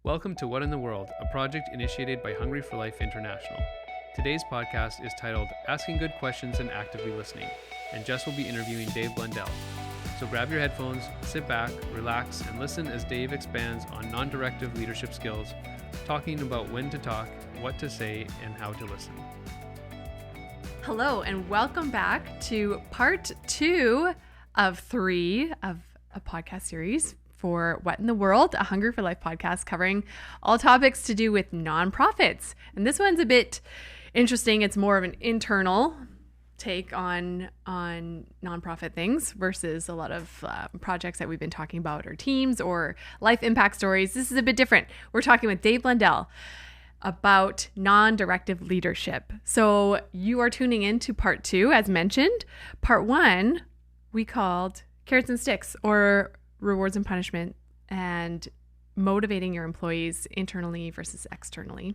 Welcome to What in the World, a project initiated by Hungry for Life International. Today's podcast is titled Asking Good Questions and Actively Listening, and Jess will be interviewing Dave Blundell. So grab your headphones, sit back, relax, and listen as Dave expands on non-directive leadership skills, talking about when to talk, what to say, and how to listen. Hello, and welcome back to part 2 of 3 of a podcast series for What in the World, a Hungry for Life podcast covering all topics to do with nonprofits. And this one's a bit interesting. It's more of an internal take on nonprofit things versus a lot of projects that we've been talking about, or teams or life impact stories. This is a bit different. We're talking with Dave Blundell about non-directive leadership. So you are tuning in to part 2, as mentioned. Part 1, we called Carrots and Sticks, or rewards and punishment, and motivating your employees internally versus externally.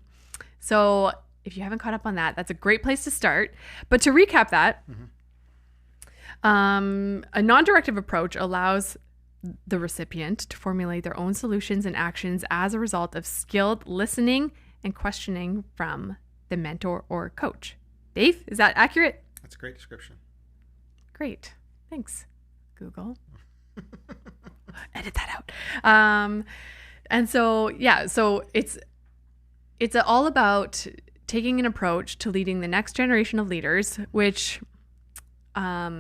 So if you haven't caught up on that, that's a great place to start. But to recap that, a non-directive approach allows the recipient to formulate their own solutions and actions as a result of skilled listening and questioning from the mentor or coach. Dave, is that accurate? That's a great description. Great. Thanks, Google. Edit that out. And so it's all about taking an approach to leading the next generation of leaders, which are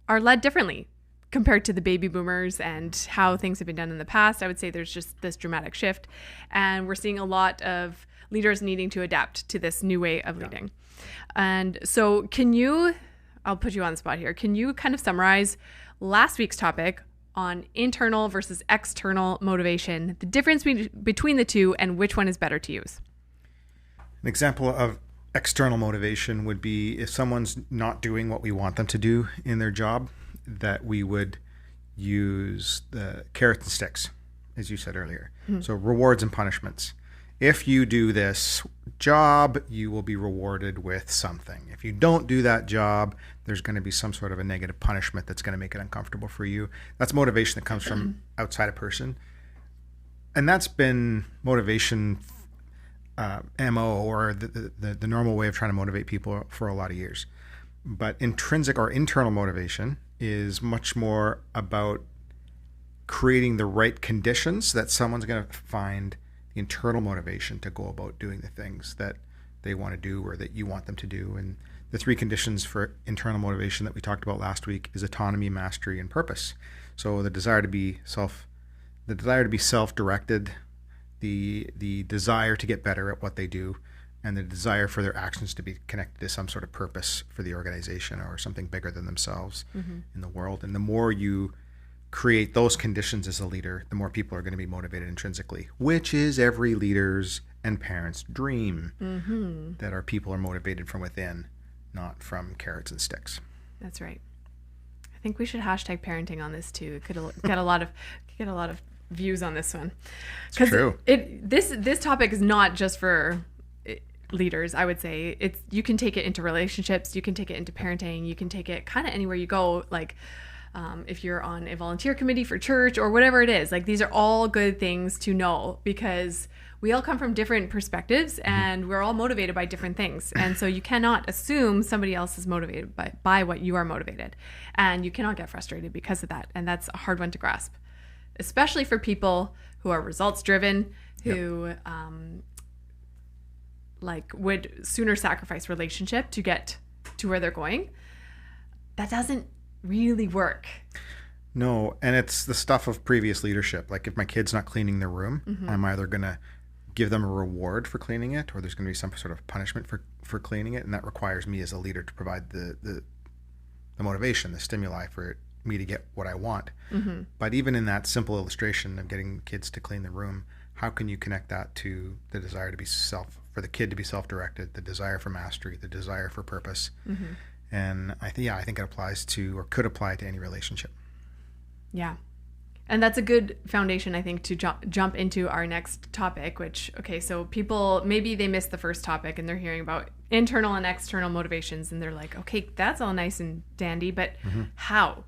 led differently compared to the baby boomers and how things have been done in the past. I would say there's just this dramatic shift, and we're seeing a lot of leaders needing to adapt to this new way of leading. And so I'll put you on the spot here. Can you kind of summarize last week's topic on internal versus external motivation, the difference between the two, and which one is better to use? An example of external motivation would be if someone's not doing what we want them to do in their job, that we would use the carrots and sticks, as you said earlier. So rewards and punishments. If you do this job, you will be rewarded with something. If you don't do that job, there's going to be some sort of a negative punishment that's going to make it uncomfortable for you. That's motivation that comes from outside a person. And that's been motivation MO, or the normal way of trying to motivate people for a lot of years. But intrinsic or internal motivation is much more about creating the right conditions that someone's going to find the internal motivation to go about doing the things that they want to do or that you want them to do. And the 3 conditions for internal motivation that we talked about last week is autonomy, mastery, and purpose. So the desire to be self-directed, the desire to get better at what they do, and the desire for their actions to be connected to some sort of purpose for the organization or something bigger than themselves in the world. And the more you create those conditions as a leader, the more people are going to be motivated intrinsically, which is every leader's and parents' dream, that our people are motivated from within, not from carrots and sticks. That's right. I think we should hashtag parenting on this too. It could get a lot of views on this one. It's true. This topic is not just for leaders. I would say you can take it into relationships, you can take it into parenting, you can take it kind of anywhere you go, like if you're on a volunteer committee for church or whatever it is. Like, these are all good things to know, because we all come from different perspectives and we're all motivated by different things. And so you cannot assume somebody else is motivated by what you are motivated, and you cannot get frustrated because of that. And that's a hard one to grasp, especially for people who are results driven, who would sooner sacrifice relationship to get to where they're going. That doesn't really work. No, and it's the stuff of previous leadership. Like, if my kid's not cleaning their room, I'm either going to give them a reward for cleaning it, or there's going to be some sort of punishment for cleaning it, and that requires me as a leader to provide the motivation, the stimuli for me to get what I want. But even in that simple illustration of getting kids to clean the room, how can you connect that to the desire to be for the kid to be self-directed, the desire for mastery, the desire for purpose? And I think it applies to, or could apply to, any relationship. Yeah. And that's a good foundation, I think, to jump into our next topic, which, so people, maybe they missed the first topic and they're hearing about internal and external motivations, and they're like, okay, that's all nice and dandy, but how?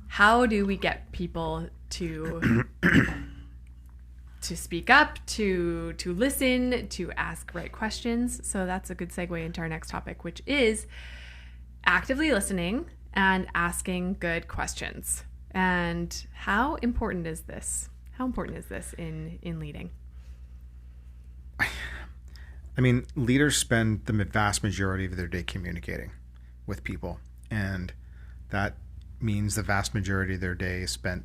How do we get people to speak up, to listen, to ask right questions. So that's a good segue into our next topic, which is actively listening and asking good questions. And how important is this? How important is this in leading? I mean, leaders spend the vast majority of their day communicating with people, and that means the vast majority of their day is spent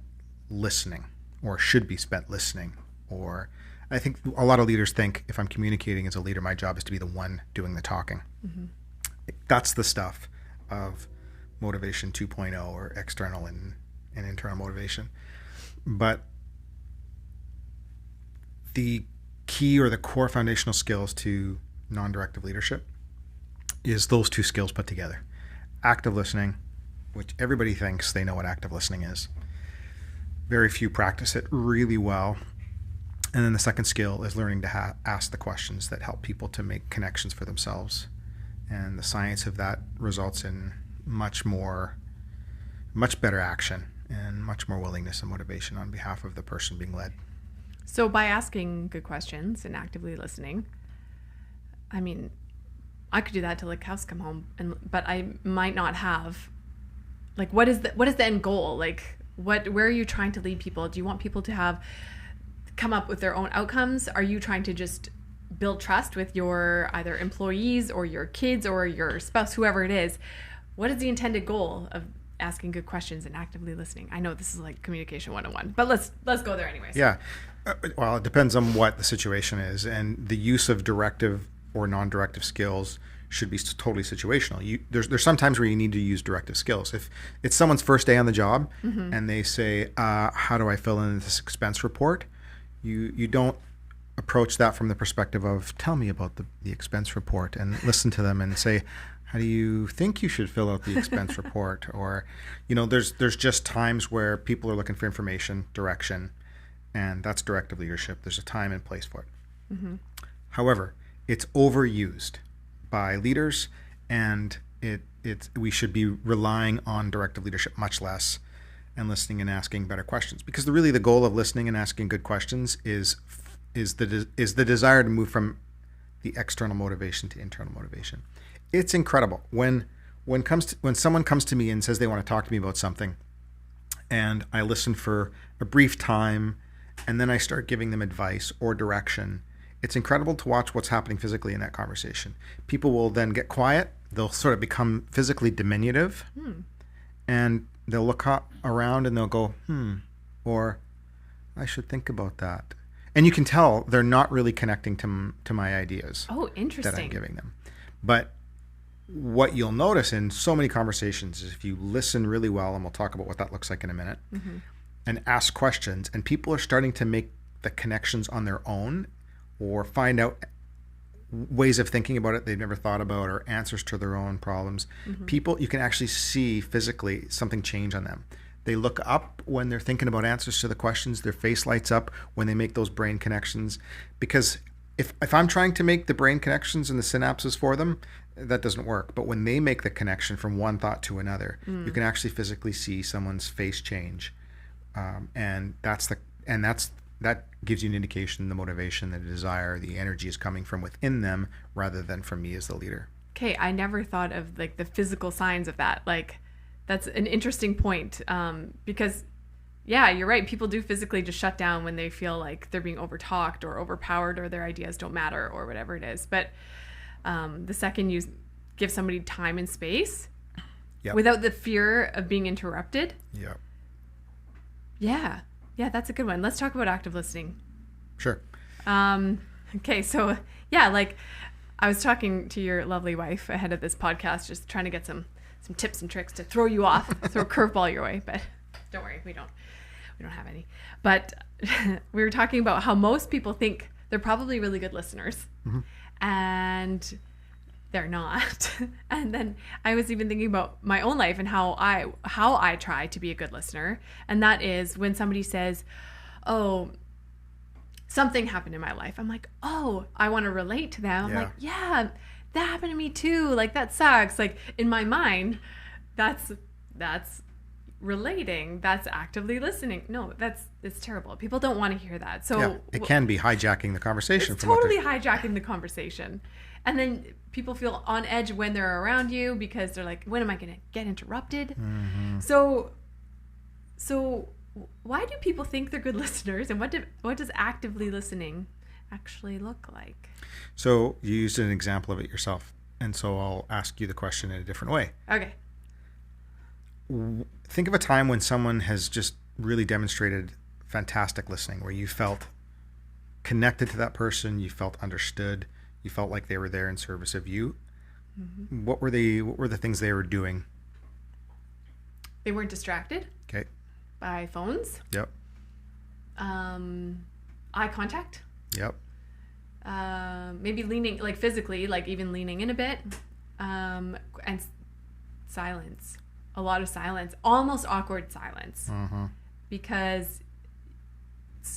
listening, or should be spent listening. Or I think a lot of leaders think, if I'm communicating as a leader, my job is to be the one doing the talking. Mm-hmm. That's the stuff of motivation 2.0, or external and internal motivation. But the key, or the core foundational skills to non-directive leadership, is those two skills put together. Active listening, which everybody thinks they know what active listening is. Very few practice it really well. And then the second skill is learning to ask the questions that help people to make connections for themselves. And the science of that results in much better action and much more willingness and motivation on behalf of the person being led. So by asking good questions and actively listening, I mean, I could do that till the cows come home, but I might not have, like, what is the end goal? Like, where are you trying to lead people? Do you want people to come up with their own outcomes? Are you trying to just build trust with your either employees or your kids or your spouse, whoever it is? What is the intended goal of asking good questions and actively listening? I know this is like communication 101, but let's go there anyways. Yeah. Well, it depends on what the situation is, and the use of directive or non-directive skills should be totally situational. There's some times where you need to use directive skills. If it's someone's first day on the job, mm-hmm. and they say, how do I fill in this expense report? You don't approach that from the perspective of, tell me about the expense report, and listen to them and say, how do you think you should fill out the expense report? Or, there's just times where people are looking for information, direction, and that's directive leadership. There's a time and place for it. Mm-hmm. However, it's overused by leaders, and we should be relying on directive leadership much less, and listening and asking better questions. Because the goal of listening and asking good questions is the desire to move from the external motivation to internal motivation. It's incredible when someone comes to me and says they want to talk to me about something, and I listen for a brief time, and then I start giving them advice or direction. It's incredible to watch what's happening physically in that conversation. People will then get quiet. They'll sort of become physically diminutive, and they'll look around and they'll go, or I should think about that. And you can tell they're not really connecting to my ideas. Oh, interesting. That I'm giving them. But what you'll notice in so many conversations is if you listen really well, and we'll talk about what that looks like in a minute, mm-hmm. and ask questions, and people are starting to make the connections on their own, or find out ways of thinking about it they've never thought about, or answers to their own problems. Mm-hmm. You can actually see physically something change on them. They look up when they're thinking about answers to the questions. Their face lights up when they make those brain connections. Because if I'm trying to make the brain connections and the synapses for them, that doesn't work. But when they make the connection from one thought to another, you can actually physically see someone's face change. And that gives you an indication the motivation, the desire, the energy is coming from within them rather than from me as the leader. Okay, I never thought of like the physical signs of that. Like, that's an interesting point, because yeah, you're right. People do physically just shut down when they feel like they're being overtalked or overpowered, or their ideas don't matter, or whatever it is. But the second you give somebody time and space, yep. without the fear of being interrupted. Yep. Yeah, that's a good one. Let's talk about active listening. Sure. Okay, so yeah, like I was talking to your lovely wife ahead of this podcast, just trying to get some tips and tricks to throw you off, throw a curveball your way, but don't worry, we don't have any. But we were talking about how most people think they're probably really good listeners, mm-hmm. and they're not. And then I was even thinking about my own life and how I try to be a good listener. And that is when somebody says, oh, something happened in my life. I'm like, oh, I want to relate to them. I'm like, yeah, that happened to me too. Like, that sucks. Like, in my mind, that's relating, that's actively listening. No, it's terrible. People don't want to hear that. So Yeah, it can be hijacking the conversation. It's totally hijacking the conversation. And then people feel on edge when they're around you because they're like, when am I going to get interrupted? Mm-hmm. So why do people think they're good listeners, and what does actively listening actually look like? So you used an example of it yourself, and so I'll ask you the question in a different way. Okay. Think of a time when someone has just really demonstrated fantastic listening, where you felt connected to that person, you felt understood, you felt like they were there in service of you. Mm-hmm. What were the things they were doing? They weren't distracted. Okay. By phones. Yep. Eye contact. Yep. Maybe leaning, like physically, like even leaning in a bit. And silence. A lot of silence. Almost awkward silence. Mm-hmm. Because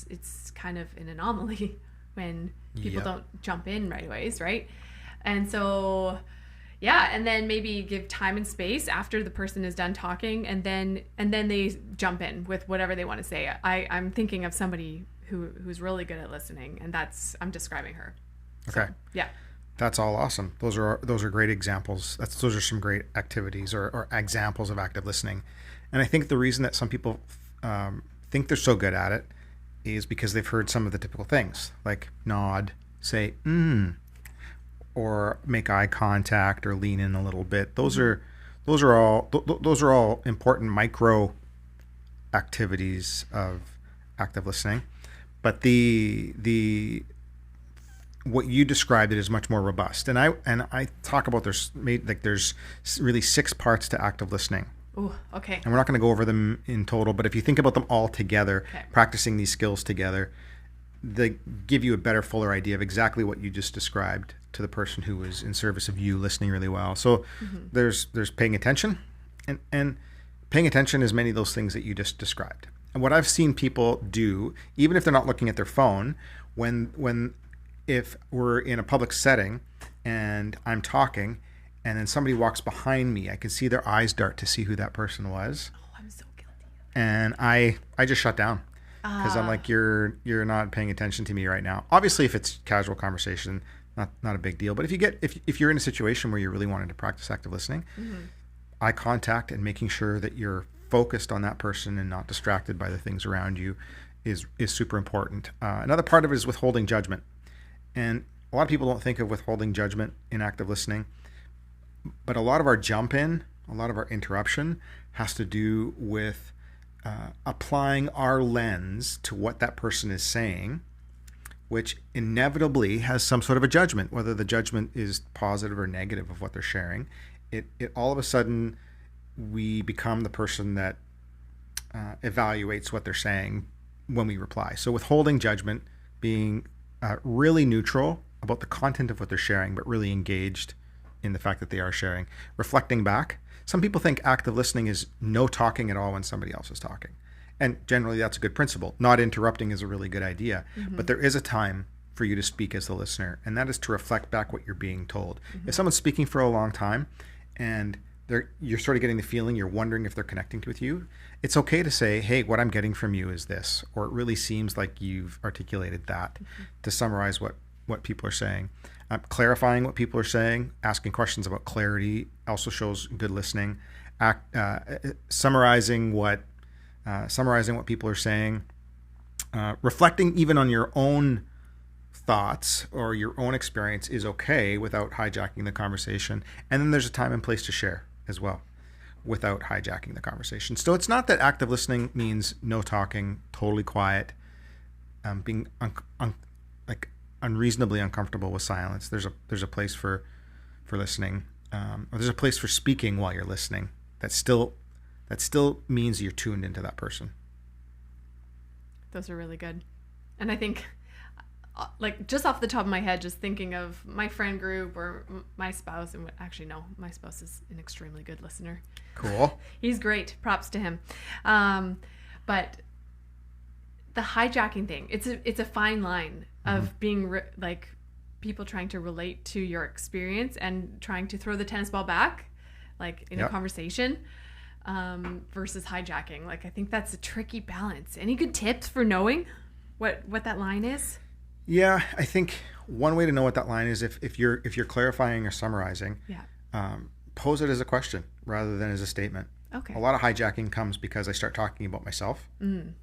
it's kind of an anomaly when people don't jump in right away, right? And so, yeah, and then maybe give time and space after the person is done talking, and then they jump in with whatever they want to say. I'm thinking of somebody who's really good at listening, and I'm describing her. Okay. So, yeah. That's all awesome. Those are great examples. Those are some great activities or examples of active listening. And I think the reason that some people think they're so good at it is because they've heard some of the typical things, like nod, say or make eye contact or lean in a little bit. Those are all important micro activities of active listening. But the what you described it is much more robust. And I talk about there's really 6 parts to active listening. Ooh, okay. And we're not going to go over them in total, but if you think about them all together, okay, practicing these skills together, they give you a better, fuller idea of exactly what you just described to the person who was in service of you, listening really well. So there's paying attention, and paying attention is many of those things that you just described. And what I've seen people do, even if they're not looking at their phone, if we're in a public setting and I'm talking and then somebody walks behind me, I can see their eyes dart to see who that person was. Oh, I'm so guilty. And I just shut down because I'm like, you're not paying attention to me right now. Obviously, if it's casual conversation, not a big deal. But if you're in a situation where you're really wanting to practice active listening, eye contact and making sure that you're focused on that person and not distracted by the things around you is super important. Another part of it is withholding judgment. And a lot of people don't think of withholding judgment in active listening, but a lot of our jump in, a lot of our interruption has to do with applying our lens to what that person is saying, which inevitably has some sort of a judgment, whether the judgment is positive or negative of what they're sharing. It all of a sudden, we become the person that evaluates what they're saying when we reply. So withholding judgment, being really neutral about the content of what they're sharing, but really engaged in the fact that they are sharing. Reflecting back. Some people think active listening is no talking at all when somebody else is talking. And generally that's a good principle. Not interrupting is a really good idea. But there is a time for you to speak as the listener, and that is to reflect back what you're being told. If someone's speaking for a long time and you're sort of getting the feeling, you're wondering if they're connecting with you, it's okay to say, hey, what I'm getting from you is this, or it really seems like you've articulated that, to summarize what people are saying. Clarifying what people are saying, asking questions about clarity also shows good listening. Summarizing what people are saying, reflecting even on your own thoughts or your own experience is okay without hijacking the conversation. And then there's a time and place to share as well without hijacking the conversation. So it's not that active listening means no talking, totally quiet, being unreasonably uncomfortable with silence. There's a place for listening, or there's a place for speaking while you're listening. That still means you're tuned into that person. Those are really good. And I think, like, just off the top of my head, just thinking of my friend group or my spouse, and actually no, my spouse is an extremely good listener. Cool. He's great. Props to him. But the hijacking thing, it's a fine line of being like people trying to relate to your experience and trying to throw the tennis ball back, like in a conversation. versus hijacking. Like, I think that's a tricky balance. Any good tips for knowing what that line is? Yeah, I think one way to know what that line is, if you're clarifying or summarizing, pose it as a question rather than as a statement. Okay. A lot of hijacking comes because I start talking about myself, and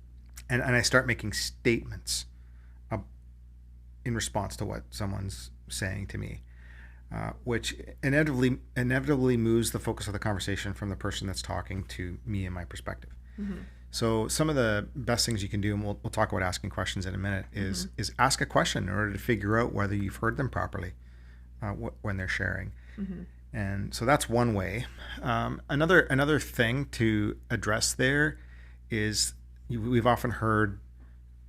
I start making statements in response to what someone's saying to me, which inevitably moves the focus of the conversation from the person that's talking to me and my perspective. So some of the best things you can do, and we'll talk about asking questions in a minute, is ask a question in order to figure out whether you've heard them properly when they're sharing. And so that's one way. Another thing to address there is we've often heard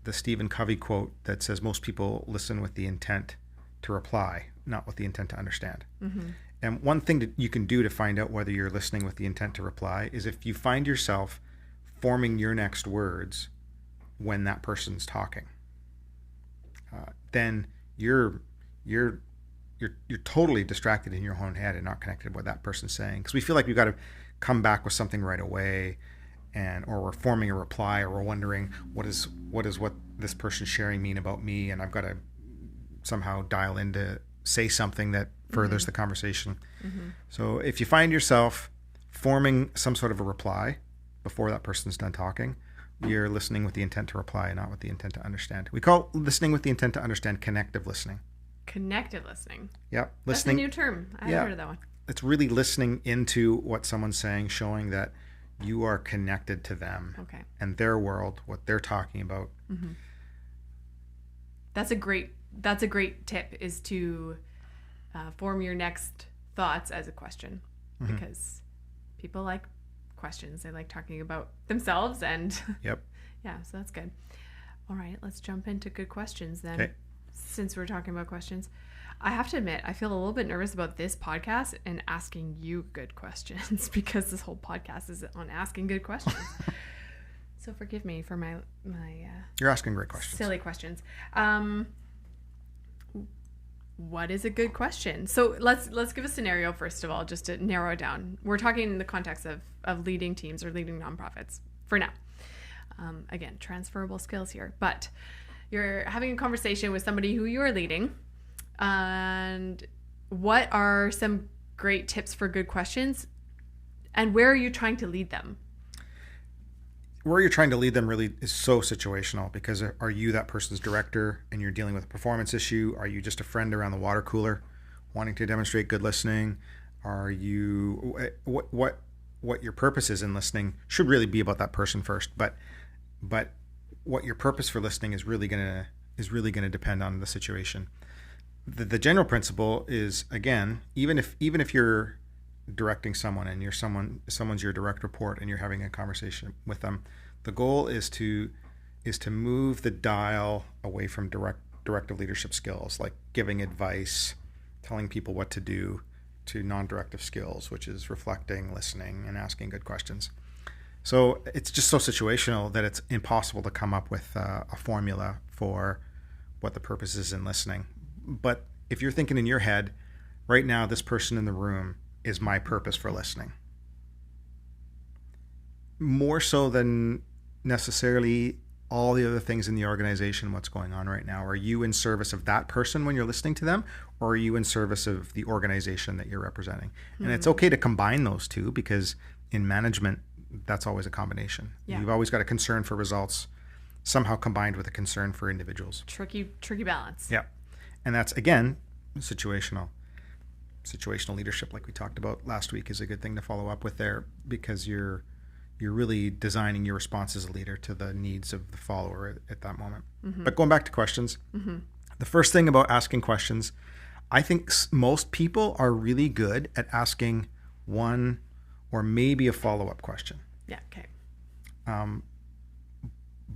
the Stephen Covey quote that says most people listen with the intent to reply, not with the intent to understand. And one thing that you can do to find out whether you're listening with the intent to reply is if you find yourself forming your next words when that person's talking, then you're totally distracted in your own head and not connected to what that person's saying. Because we feel like we've got to come back with something right away, or we're forming a reply, or we're wondering what this person's sharing mean about me, and I've got to somehow dial in to say something that furthers the conversation. So if you find yourself forming some sort of a reply before that person's done talking, you're listening with the intent to reply, not with the intent to understand. We call listening with the intent to understand connective listening. Connective listening. Yep. Listening. That's a new term. I haven't heard of that one. It's really listening into what someone's saying, showing that you are connected to them and their world, what they're talking about. That's a great tip, is to form your next thoughts as a question, because people like questions. They like talking about themselves, and so that's good. All right, let's jump into good questions then. Okay. Since we're talking about questions, I have to admit I feel a little bit nervous about this podcast and asking you good questions, because this whole podcast is on asking good questions. So forgive me for my you're asking great questions. Silly questions. What is a good question? So let's give a scenario first of all, just to narrow it down. We're talking in the context of leading teams or leading nonprofits for now. Again, transferable skills here, but you're having a conversation with somebody who you're leading, and what are some great tips for good questions, and where are you trying to lead them? Where you're trying to lead them really is so situational, because are you that person's director and you're dealing with a performance issue? Are you just a friend around the water cooler wanting to demonstrate good listening? Are you what your purpose is in listening should really be about that person first, but what your purpose for listening is really going to depend on the situation. The general principle is, again, even if you're directing someone and someone's your direct report and you're having a conversation with them, the goal is to move the dial away from directive leadership skills like giving advice, telling people what to do, to non-directive skills, which is reflecting, listening, and asking good questions. So it's just so situational that it's impossible to come up with a formula for what the purpose is in listening. But if you're thinking in your head, right now, this person in the room is my purpose for listening. More so than necessarily all the other things in the organization, what's going on right now. Are you in service of that person when you're listening to them, or are you in service of the organization that you're representing? And it's okay to combine those two, because in management, that's always a combination. You've always got a concern for results somehow combined with a concern for individuals. Tricky balance. Yeah. And that's, again, situational. Situational leadership, like we talked about last week, is a good thing to follow up with there, because you're really designing your response as a leader to the needs of the follower at that moment. But going back to questions, the first thing about asking questions, I think most people are really good at asking one or maybe a follow-up question. Yeah, okay.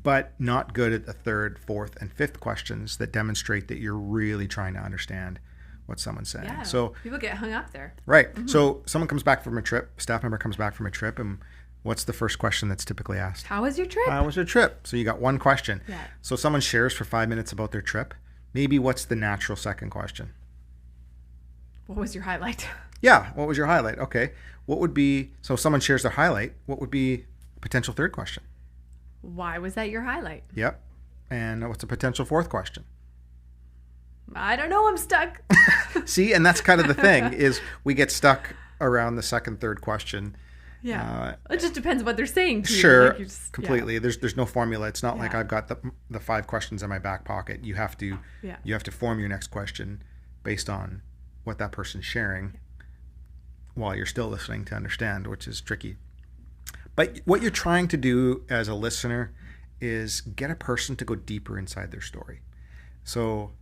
But not good at the third, fourth, and fifth questions that demonstrate that you're really trying to understand what someone's saying. Yeah, so people get hung up there. Right. So someone comes back from a trip, staff member comes back from a trip, and what's the first question that's typically asked? How was your trip? How was your trip? So you got one question. Yeah. So someone shares for 5 minutes about their trip. Maybe what's the natural second question? What was your highlight? Yeah. What was your highlight? Okay. What would be, so if someone shares their highlight, what would be a potential third question? Why was that your highlight? Yep. And what's a potential fourth question? I don't know. I'm stuck. See, and that's kind of the thing is we get stuck around the second, third question. Yeah. It just depends what they're saying to you. Sure, Like, you just, completely. Yeah. There's no formula. It's not like Yeah. I've got the 5 questions in my back pocket. You have to form your next question based on what that person's sharing while you're still listening to understand, which is tricky. But what you're trying to do as a listener is get a person to go deeper inside their story. So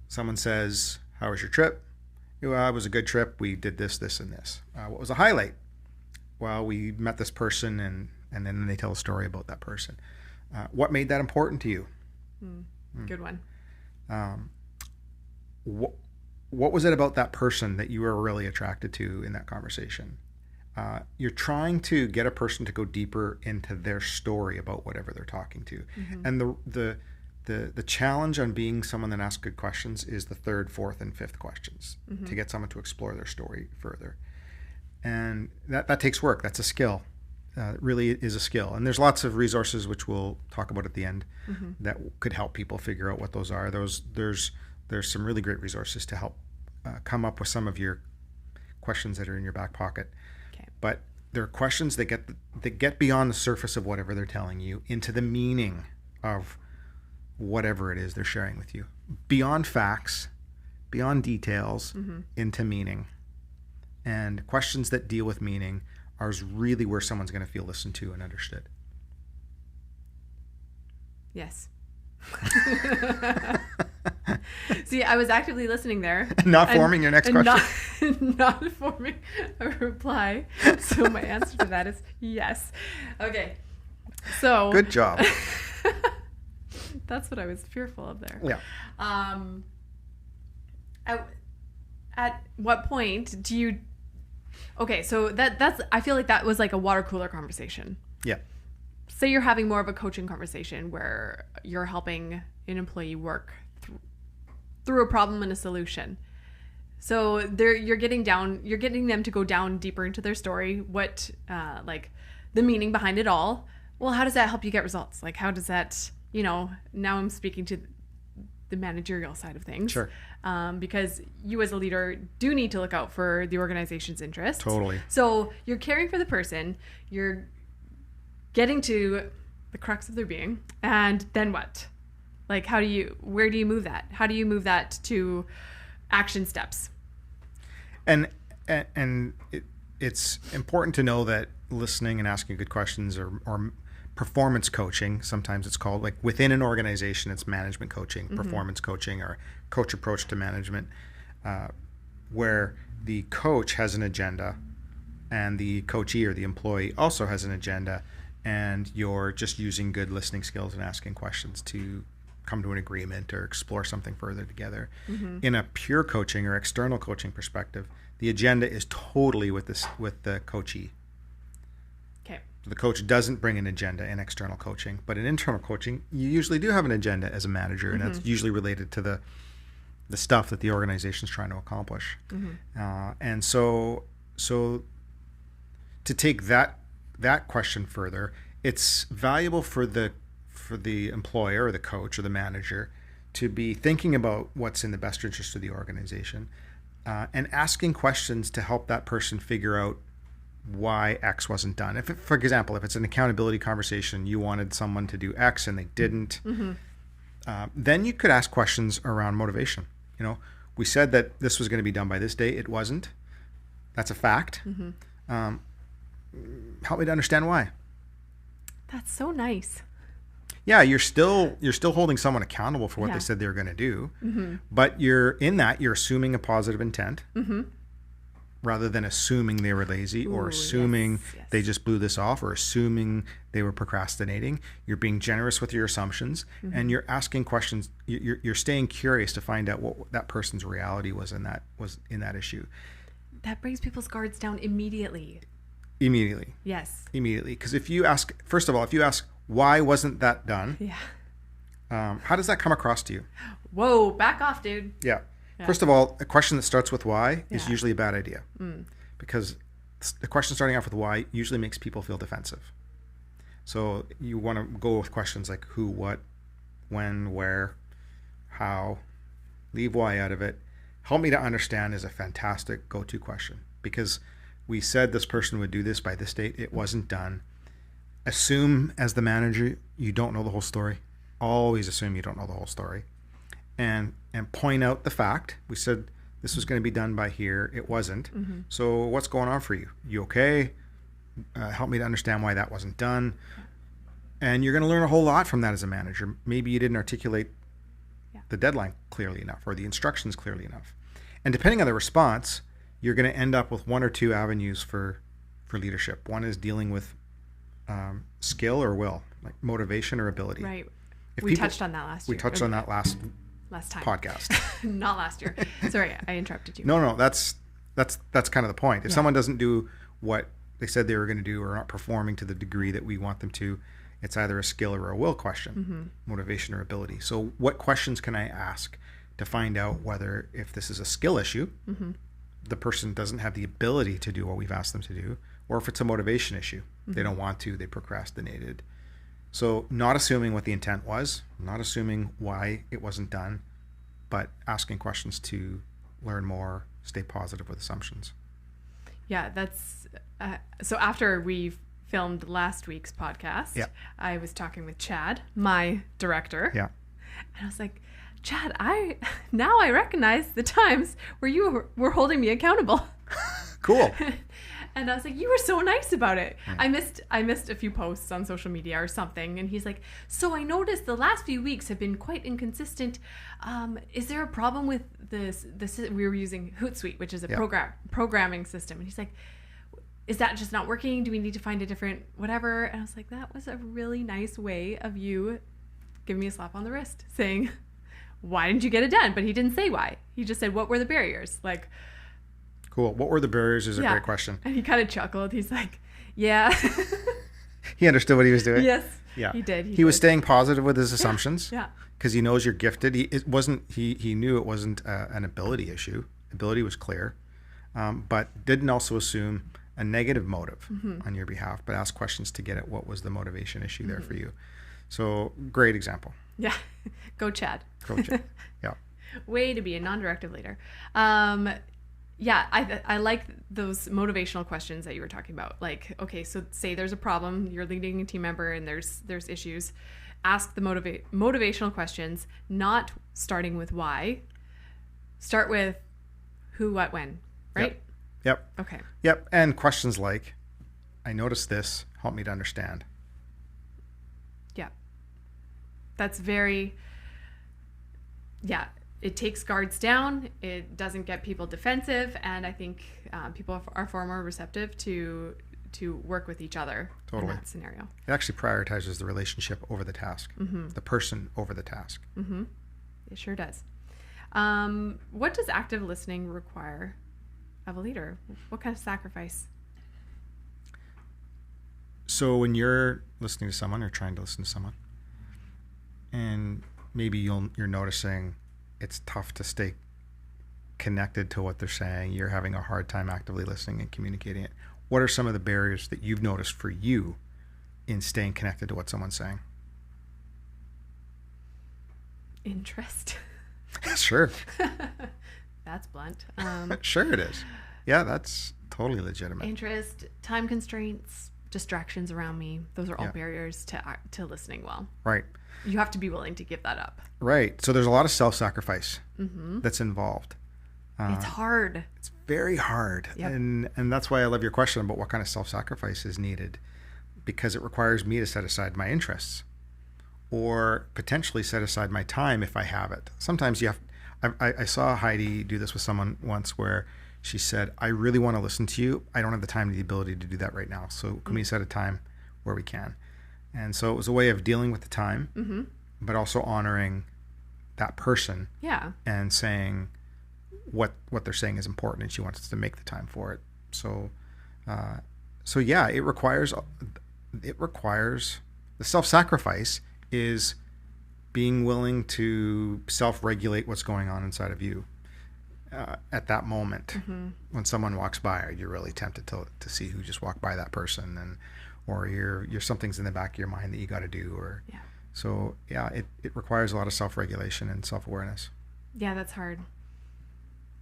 someone says, "How was your trip?" "Well, it was a good trip. We did this, this, and this." "What was the highlight?" "Well, we met this person," and then they tell a story about that person. "What made that important to you?" Good one. What was it about that person that you were really attracted to in that conversation? You're trying to get a person to go deeper into their story about whatever they're talking to. And the challenge on being someone that asks good questions is the third, fourth, and fifth questions to get someone to explore their story further. And that takes work. That's a skill. It really is a skill. And there's lots of resources which we'll talk about at the end that could help people figure out what those are. There's some really great resources to help come up with some of your questions that are in your back pocket. Okay. But there are questions that get beyond the surface of whatever they're telling you into the meaning of whatever it is they're sharing with you. Beyond facts, beyond details, into meaning. And questions that deal with meaning are really where someone's going to feel listened to and understood. Yes. See, I was actively listening there. Not forming your next question. Not forming a reply. So my answer to that is yes. Okay. So good job. That's what I was fearful of there. Yeah. At what point do you? Okay, so that's. I feel like that was like a water cooler conversation. Yeah. Say you're having more of a coaching conversation where you're helping an employee work through a problem and a solution. So you're getting them to go down deeper into their story. What like the meaning behind it all. Well, how does that help you get results? Like, how does that? Now I'm speaking to the managerial side of things. Sure. Because you as a leader do need to look out for the organization's interests. Totally. So you're caring for the person, you're getting to the crux of their being, and then what? Like, where do you move that? How do you move that to action steps? And it's important to know that listening and asking good questions or performance coaching, sometimes it's called, like within an organization, it's management coaching, performance coaching, or coach approach to management, where the coach has an agenda and the coachee or the employee also has an agenda, and you're just using good listening skills and asking questions to come to an agreement or explore something further together. In a pure coaching or external coaching perspective, the agenda is totally with the coachee. Okay. The coach doesn't bring an agenda in external coaching, but in internal coaching, you usually do have an agenda as a manager, and that's usually related to the stuff that the organization's trying to accomplish. And so to take that question further, it's valuable for the employer or the coach or the manager to be thinking about what's in the best interest of the organization, and asking questions to help that person figure out why X wasn't done. For example, if it's an accountability conversation, you wanted someone to do X and they didn't, then you could ask questions around motivation. We said that this was going to be done by this date. It wasn't. That's a fact. Help me to understand why. That's so nice. Yeah, you're still holding someone accountable for what they said they were going to do, but you're assuming a positive intent, rather than assuming they were lazy or assuming they just blew this off or assuming they were procrastinating. You're being generous with your assumptions, and you're asking questions. You're staying curious to find out what that person's reality was in that issue. That brings people's guards down immediately. Yes. Immediately. Because if you ask, why wasn't that done? Yeah. How does that come across to you? Whoa, back off, dude. Yeah. First of all, a question that starts with why is Yeah. usually a bad idea, because the question starting off with why usually makes people feel defensive. So you want to go with questions like who, what, when, where, how. Leave why out of it. Help me to understand is a fantastic go-to question, because we said this person would do this by this date. It wasn't done. Assume as the manager you don't know the whole story. Always assume you don't know the whole story, and point out the fact. We said this was going to be done by here. It wasn't. So what's going on for you? You okay? Help me to understand why that wasn't done. And you're going to learn a whole lot from that as a manager. Maybe you didn't articulate the deadline clearly enough or the instructions clearly enough. And depending on the response, you're going to end up with one or two avenues for leadership. One is dealing with skill or will, like motivation or ability. Right. If We touched on that last year. We touched on that last time. podcast. Not last year. Sorry, I interrupted you. No, that's kind of the point. If someone doesn't do what they said they were going to do or not performing to the degree that we want them to, it's either a skill or a will question, motivation or ability. So what questions can I ask to find out whether, if this is a skill issue, the person doesn't have the ability to do what we've asked them to do, or if it's a motivation issue, they don't want to, they procrastinated. So not assuming what the intent was, not assuming why it wasn't done, but asking questions to learn more, stay positive with assumptions. Yeah, that's so after we filmed last week's podcast, I was talking with Chad, my director. Yeah. And I was like, Chad, now I recognize the times where you were holding me accountable. Cool. And I was like, you were so nice about it. Yeah. I missed a few posts on social media or something. And he's like, so I noticed the last few weeks have been quite inconsistent. Is there a problem with this? We were using Hootsuite, which is a programming system. And he's like, is that just not working? Do we need to find a different whatever? And I was like, that was a really nice way of you giving me a slap on the wrist, saying, why didn't you get it done? But he didn't say why. He just said, what were the barriers? Like, cool. What were the barriers is a great question. And he kind of chuckled. He's like, yeah. He understood what he was doing. Yes. Yeah. He did. He was staying positive with his assumptions. Yeah. Because he knows you're gifted. He knew it wasn't an ability issue. Ability was clear. But didn't also assume a negative motive on your behalf, but ask questions to get at what was the motivation issue there for you. So great example. Yeah. Go Chad. Go Chad. Yeah. Way to be a non-directive leader. Yeah, I like those motivational questions that you were talking about. Like, okay, so say there's a problem, you're leading a team member and there's issues. Ask the motivational questions, not starting with why. Start with who, what, when, right? Yep. Okay. Yep. And questions like, I noticed this, help me to understand. Yeah. That's very, it takes guards down. It doesn't get people defensive. And I think people are far more receptive to work with each other in that scenario. It actually prioritizes the relationship over the task, the person over the task. It sure does. What does active listening require of a leader? What kind of sacrifice? So when you're listening to someone or trying to listen to someone, and maybe you're noticing it's tough to stay connected to what they're saying, you're having a hard time actively listening and communicating it. What are some of the barriers that you've noticed for you in staying connected to what someone's saying? Interest. Sure. That's blunt. Sure it is. Yeah, that's totally legitimate. Interest, time constraints, distractions around me. Those are all barriers to listening well. Right. You have to be willing to give that up. Right. So there's a lot of self-sacrifice that's involved. It's hard. It's very hard. Yep. And that's why I love your question about what kind of self-sacrifice is needed, because it requires me to set aside my interests or potentially set aside my time if I have it. Sometimes you have. I saw Heidi do this with someone once where she said, I really want to listen to you. I don't have the time or the ability to do that right now. So can we set a time where we can? And so it was a way of dealing with the time, but also honoring that person and saying what they're saying is important, and she wants us to make the time for it. So it requires the self-sacrifice is being willing to self-regulate what's going on inside of you. at that moment. When someone walks by, you're really tempted to see who just walked by that person, or you're something's in the back of your mind that you got to do, or so it requires a lot of self-regulation and self-awareness. Yeah, that's hard.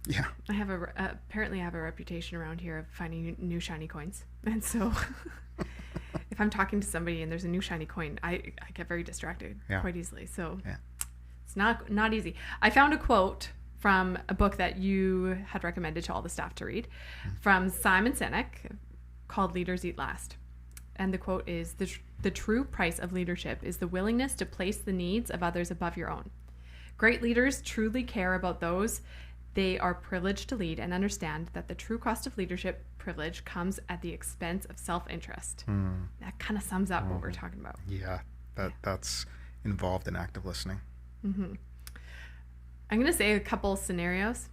Yeah, I have apparently I have a reputation around here of finding new shiny coins, and so if I'm talking to somebody and there's a new shiny coin, I get very distracted quite easily. So it's not easy. I found a quote from a book that you had recommended to all the staff to read, from Simon Sinek, called "Leaders Eat Last," and the quote is, "The true price of leadership is the willingness to place the needs of others above your own. Great leaders truly care about those they are privileged to lead and understand that the true cost of leadership privilege comes at the expense of self-interest." That kind of sums up what we're talking about. Yeah, that's involved in active listening. I'm going to say a couple scenarios,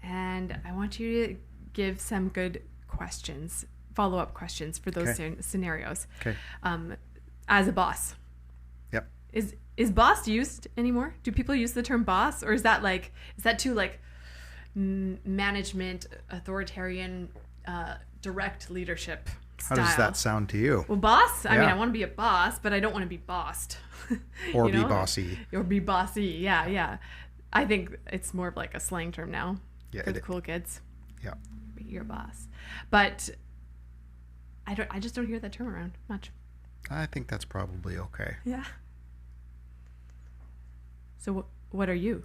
and I want you to give some good questions, follow-up questions for those scenarios. Okay. As a boss. Yep. Is boss used anymore? Do people use the term boss, or is that too like management, authoritarian, direct leadership style? How does that sound to you? Well, boss, I mean, I want to be a boss, but I don't want to be bossed. Or be bossy. Or be bossy. Yeah. I think it's more of like a slang term now for the cool kids. Yeah. You're a boss. But I just don't hear that term around much. I think that's probably okay. Yeah. So what are you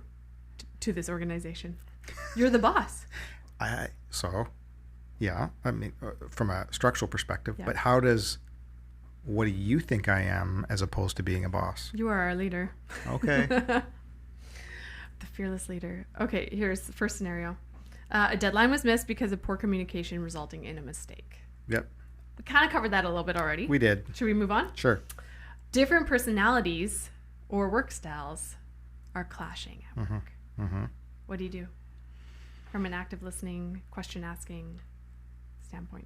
to this organization? You're the boss. I mean, from a structural perspective, but what do you think I am as opposed to being a boss? You are our leader. Okay. The fearless leader. Okay, here's the first scenario. A deadline was missed because of poor communication resulting in a mistake. Yep. We kind of covered that a little bit already. We did. Should we move on? Sure. Different personalities or work styles are clashing at work. What do you do from an active listening, question asking standpoint?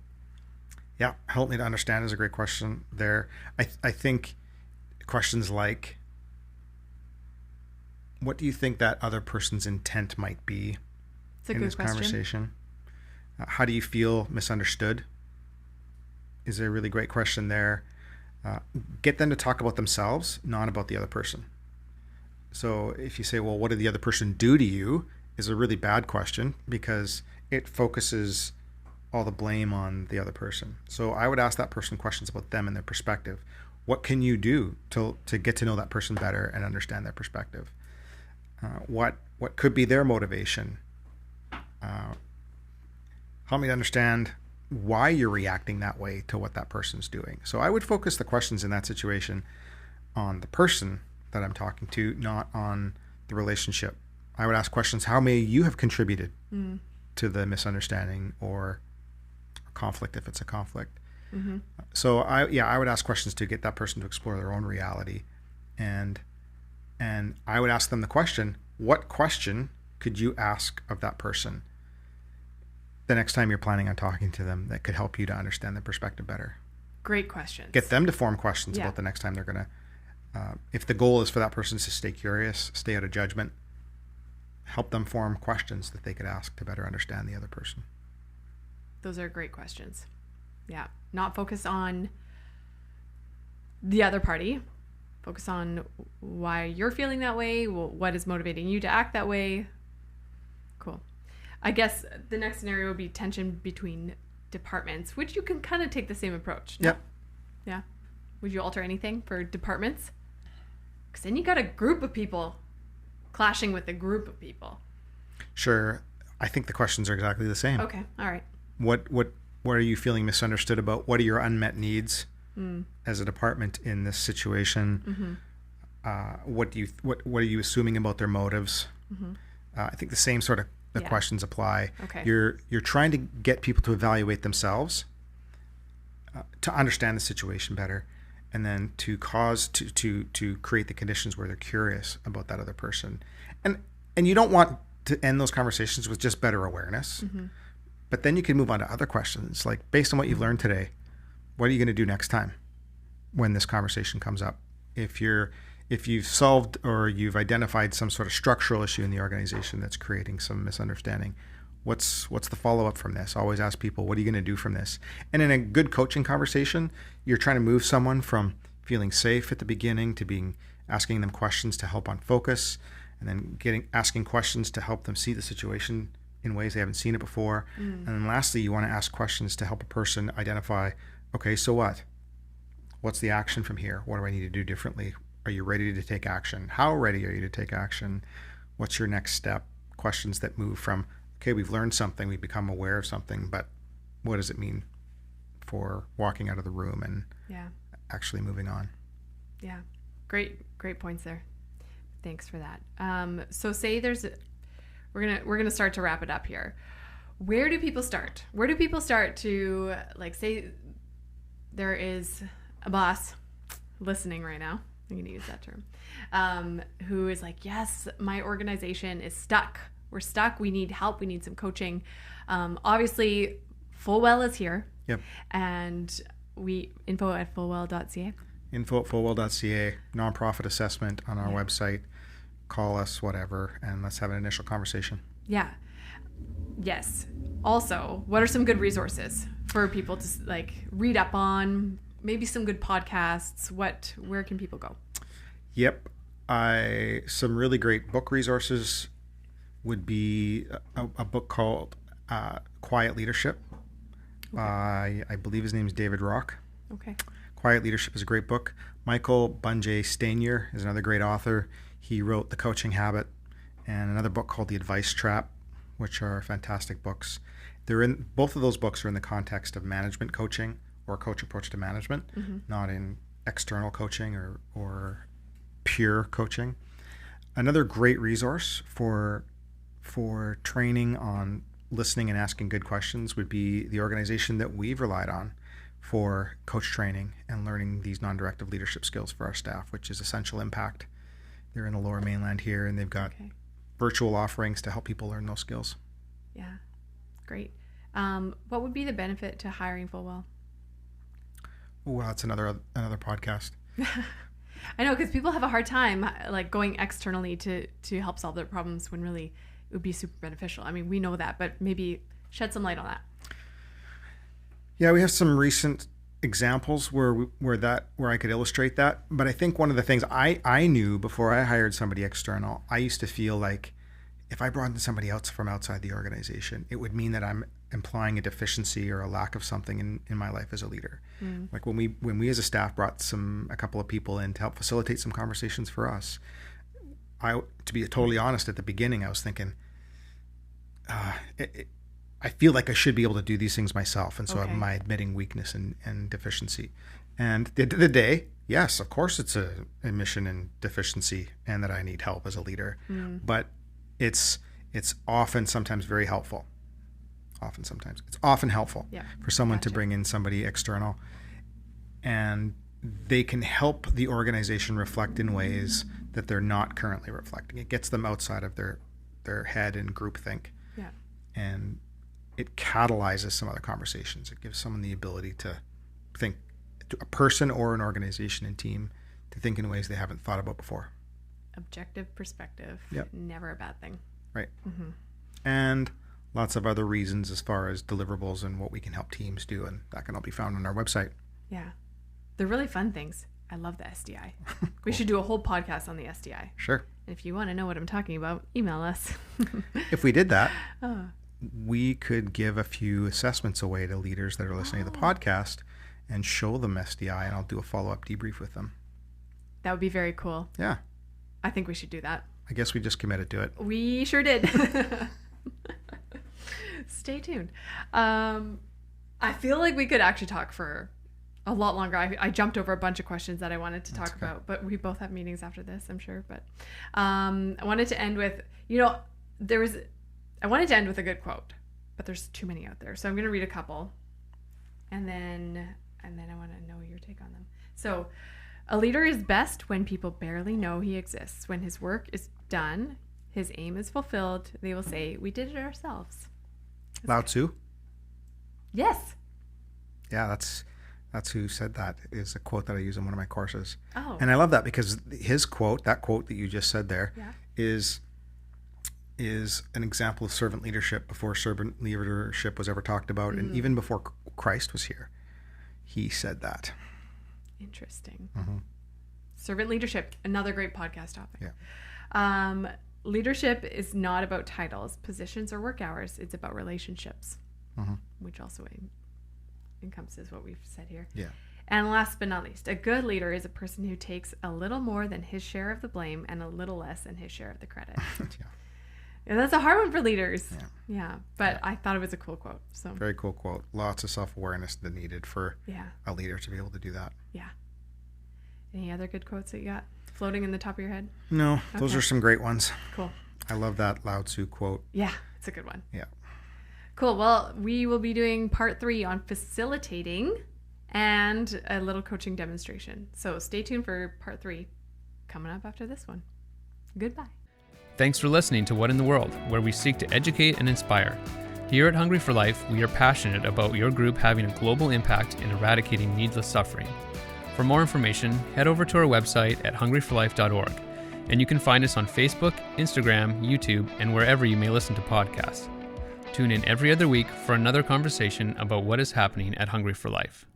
Yeah, help me to understand is a great question there. I think questions like, what do you think that other person's intent might be in this conversation? How do you feel misunderstood? Is a really great question there. Get them to talk about themselves, not about the other person. So if you say, well, what did the other person do to you, is a really bad question because it focuses all the blame on the other person. So I would ask that person questions about them and their perspective. What can you do to get to know that person better and understand their perspective? What could be their motivation? Help me to understand why you're reacting that way to what that person's doing. So I would focus the questions in that situation on the person that I'm talking to, not on the relationship. I would ask questions, how may you have contributed to the misunderstanding or conflict if it's a conflict? So I would ask questions to get that person to explore their own reality. And I would ask them the question, what question could you ask of that person the next time you're planning on talking to them that could help you to understand their perspective better? Great questions. Get them to form questions about the next time they're going to, if the goal is for that person to stay curious, stay out of judgment, help them form questions that they could ask to better understand the other person. Those are great questions. Yeah. Not focus on the other party. Focus on why you're feeling that way. What is motivating you to act that way? Cool. I guess the next scenario would be tension between departments, which you can kind of take the same approach. No? Yep. Yeah. Would you alter anything for departments? Because then you got a group of people clashing with a group of people. Sure. I think the questions are exactly the same. Okay. All right. What are you feeling misunderstood about? What are your unmet needs as a department in this situation? What are you assuming about their motives? I think the same sort of questions apply. Okay. You're trying to get people to evaluate themselves, to understand the situation better, and then to create the conditions where they're curious about that other person. And you don't want to end those conversations with just better awareness. But then you can move on to other questions, like based on what you've learned today, what are you going to do next time when this conversation comes up? If you're if you've solved or you've identified some sort of structural issue in the organization that's creating some misunderstanding, what's the follow-up from this? Always ask people, what are you going to do from this? And in a good coaching conversation, you're trying to move someone from feeling safe at the beginning to asking them questions to help on focus, and then asking questions to help them see the situation in ways they haven't seen it before. And then lastly, you want to ask questions to help a person identify, okay, so what? What's the action from here? What do I need to do differently? Are you ready to take action? How ready are you to take action? What's your next step? Questions that move from, okay, we've learned something, we've become aware of something, but what does it mean for walking out of the room and actually moving on? Yeah. Great points there. Thanks for that. So say we're gonna start to wrap it up here. Where do people start? Where do people start to, like, say there is a boss listening right now, I'm going to use that term, who is like, yes, my organization is stuck. We're stuck. We need help. We need some coaching. Obviously, Fullwell is here. Yep. And info at fullwell.ca. Info at fullwell.ca, nonprofit assessment on our website. Call us, whatever, and let's have an initial conversation. Yeah. Yes. Also, what are some good resources for people to read up on? Maybe some good podcasts. Where can people go? Yep. Some really great book resources would be a book called Quiet Leadership. Okay. I believe his name is David Rock. Okay. Quiet Leadership is a great book. Michael Bungay Stanier is another great author. He wrote The Coaching Habit and another book called The Advice Trap, which are fantastic books. Both of those books are in the context of management coaching or coach approach to management, not in external coaching or pure coaching. Another great resource for training on listening and asking good questions would be the organization that we've relied on for coach training and learning these non-directive leadership skills for our staff, which is Essential Impact. They're in the Lower Mainland here, and they've got virtual offerings to help people learn those skills. Yeah, great. What would be the benefit to hiring Fullwell? Well, that's another podcast. I know, because people have a hard time going externally to help solve their problems when really it would be super beneficial. I mean, we know that, but maybe shed some light on that. Yeah, we have some recent examples where I could illustrate that. But I think one of the things I knew before I hired somebody external, I used to feel like if I brought in somebody else from outside the organization, it would mean that I'm implying a deficiency or a lack of something in my life as a leader. Like when we as a staff brought a couple of people in to help facilitate some conversations for us, to be totally honest, at the beginning I was thinking, I feel like I should be able to do these things myself, and so am I admitting weakness and deficiency. And at the end of the day, yes, of course it's a admission and deficiency, and that I need help as a leader. But it's often sometimes very helpful. It's often helpful for someone to bring in somebody external, and they can help the organization reflect in ways that they're not currently reflecting. It gets them outside of their head and groupthink. Yeah. And it catalyzes some other conversations. It gives someone the ability to think, a person or an organization and team, to think in ways they haven't thought about before. Objective perspective. Yep. Never a bad thing. Right. And lots of other reasons as far as deliverables and what we can help teams do, and that can all be found on our website. Yeah. They're really fun things. I love the SDI. Cool. We should do a whole podcast on the SDI. Sure. And if you want to know what I'm talking about, email us. If we did that, we could give a few assessments away to leaders that are listening to the podcast and show them SDI, and I'll do a follow-up debrief with them. That would be very cool. Yeah. I think we should do that. I guess we just committed to it. We sure did. Stay tuned. I feel like we could actually talk for a lot longer. I jumped over a bunch of questions that I wanted to talk about, but we both have meetings after this, I'm sure. But I wanted to end with, I wanted to end with a good quote, but there's too many out there. So I'm going to read a couple, and then I want to know your take on them. So, a leader is best when people barely know he exists. When his work is done, his aim is fulfilled, they will say, "We did it ourselves." Lao Tzu? Yes. Yeah, that's That's who said that, is a quote that I use in one of my courses. Oh. And I love that because his quote, that quote that you just said there, Yeah. is an example of servant leadership before servant leadership was ever talked about. And even before Christ was here, he said that. Interesting. Mm-hmm. Servant leadership, another great podcast topic. Yeah. Leadership is not about titles, positions, or work hours. It's about relationships, which also encompasses what we've said here. Yeah. And last but not least, a good leader is a person who takes a little more than his share of the blame and a little less than his share of the credit. Yeah, that's a hard one for leaders. Yeah. But I thought it was a cool quote. So Very cool quote. Lots of self-awareness that needed for a leader to be able to do that. Yeah. Any other good quotes that you got floating in the top of your head? No, those are some great ones. Cool. I love that Lao Tzu quote. Yeah, it's a good one. Yeah. Cool. Well, we will be doing part 3 on facilitating and a little coaching demonstration. So stay tuned for part 3 coming up after this one. Goodbye. Thanks for listening to What in the World, where we seek to educate and inspire. Here at Hungry for Life, we are passionate about your group having a global impact in eradicating needless suffering. For more information, head over to our website at hungryforlife.org, and you can find us on Facebook, Instagram, YouTube, and wherever you may listen to podcasts. Tune in every other week for another conversation about what is happening at Hungry for Life.